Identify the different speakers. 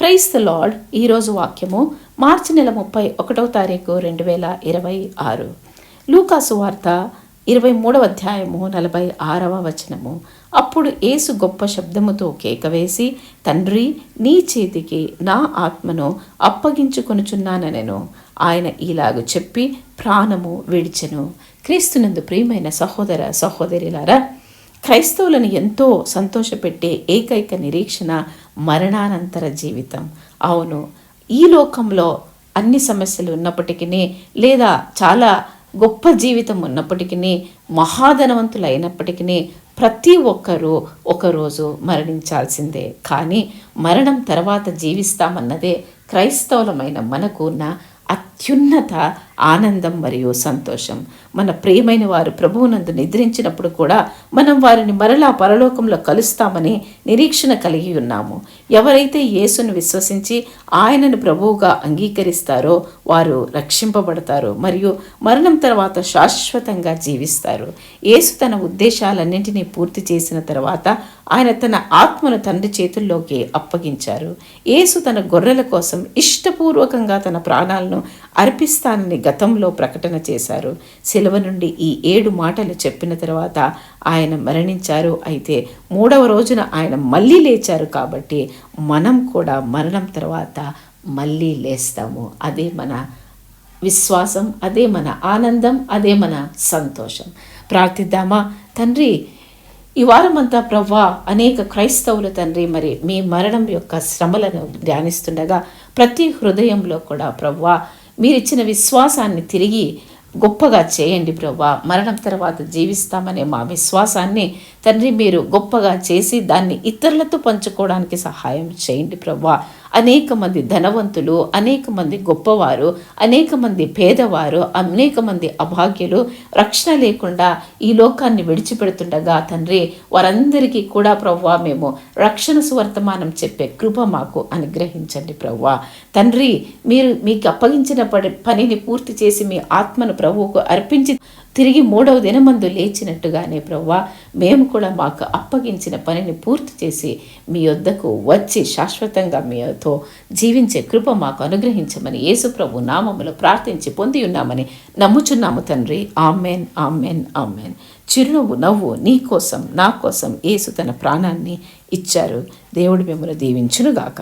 Speaker 1: Praise the lord. ఈరోజు వాక్యము మార్చి నెల 31వ తారీఖు 2026. లూకాసు వార్త 23వ అధ్యాయము 46వ వచనము. అప్పుడు యేసు గొప్ప శబ్దముతో కేకవేసి, తండ్రి, నీ చేతికి నా ఆత్మను అప్పగించుకొనుచున్నానెను. ఆయన ఇలాగు చెప్పి ప్రాణము విడిచెను. క్రీస్తునందు ప్రియమైన సహోదర సహోదరులారా, క్రైస్తవులను ఎంతో సంతోషపెట్టే ఏకైక నిరీక్షణ మరణానంతర జీవితం. అవును, ఈ లోకంలో అన్ని సమస్యలు ఉన్నప్పటికీ, లేదా చాలా గొప్ప జీవితం ఉన్నప్పటికీ, మహాధనవంతులు అయినప్పటికీ ప్రతి ఒక్కరూ ఒకరోజు మరణించాల్సిందే. కానీ మరణం తర్వాత జీవిస్తామన్నదే క్రైస్తవులమైన మనకు ఉన్న అత్యున్నత ఆనందం మరియు సంతోషం. మన ప్రియమైన వారు ప్రభువునందు నిద్రించినప్పుడు కూడా మనం వారిని మరలా పరలోకంలో కలుస్తామని నిరీక్షణ కలిగి ఉన్నాము. ఎవరైతే యేసును విశ్వసించి ఆయనను ప్రభువుగా అంగీకరిస్తారో వారు రక్షింపబడతారు మరియు మరణం తర్వాత శాశ్వతంగా జీవిస్తారు. యేసు తన ఉద్దేశాలన్నింటినీ పూర్తి చేసిన తర్వాత ఆయన తన ఆత్మను తండ్రి చేతుల్లోకి అప్పగించారు. యేసు తన గొర్రెల కోసం ఇష్టపూర్వకంగా తన ప్రాణాలను అర్పిస్తానని గతంలో ప్రకటన చేశారు. శిలువ నుండి ఈ 7 మాటలు చెప్పిన తర్వాత ఆయన మరణించారు. అయితే 3వ రోజున ఆయన మళ్ళీ లేచారు. కాబట్టి మనం కూడా మరణం తర్వాత మళ్ళీ లేస్తాము. అదే మన విశ్వాసం, అదే మన ఆనందం, అదే మన సంతోషం. ప్రార్థిద్దామా? తండ్రి, ఈ వారమంతా ప్రవ్వా అనేక క్రైస్తవులు తండ్రి మరి మీ మరణం యొక్క శ్రమలను ధ్యానిస్తుండగా ప్రతి హృదయంలో కూడా ప్రవ్వా మీరిచ్చిన విశ్వాసాన్ని తిరిగి గొప్పగా చేయండి ప్రవ్వా. మరణం తర్వాత జీవిస్తామనే మా విశ్వాసాన్ని తండ్రి మీరు గొప్పగా చేసి దాన్ని ఇతరులతో పంచుకోవడానికి సహాయం చేయండి ప్రవ్వా. అనేక మంది ధనవంతులు, అనేక మంది గొప్పవారు, అనేక మంది పేదవారు, అనేక మంది అభాగ్యులు రక్షణ లేకుండా ఈ లోకాన్ని విడిచిపెడుతుండగా తండ్రి వారందరికీ కూడా ప్రవ్వా మేము రక్షణ సువర్తమానం చెప్పే కృప మాకు అనుగ్రహించండి ప్రవ్వా. తండ్రి, మీరు మీకు అప్పగించిన పనిని పూర్తి చేసి మీ ఆత్మను ప్రభువుకు అర్పించి తిరిగి 3వ దినమందు లేచినట్టుగానే ప్రవ్వా మేము కూడా మాకు అప్పగించిన పనిని పూర్తి చేసి మీ యొద్దకు వచ్చి శాశ్వతంగా మీతో జీవించే కృప మాకు అనుగ్రహించమని యేసు ప్రభు నామములో ప్రార్థించి పొంది ఉన్నామని నమ్ముచున్నాము తండ్రి. Amen, amen, amen. చిరునవ్వు నవ్వు నీ కోసం, నా కోసం యేసు తన ప్రాణాన్ని ఇచ్చారు. దేవుడు మిమ్మల్ని దీవించునుగాక.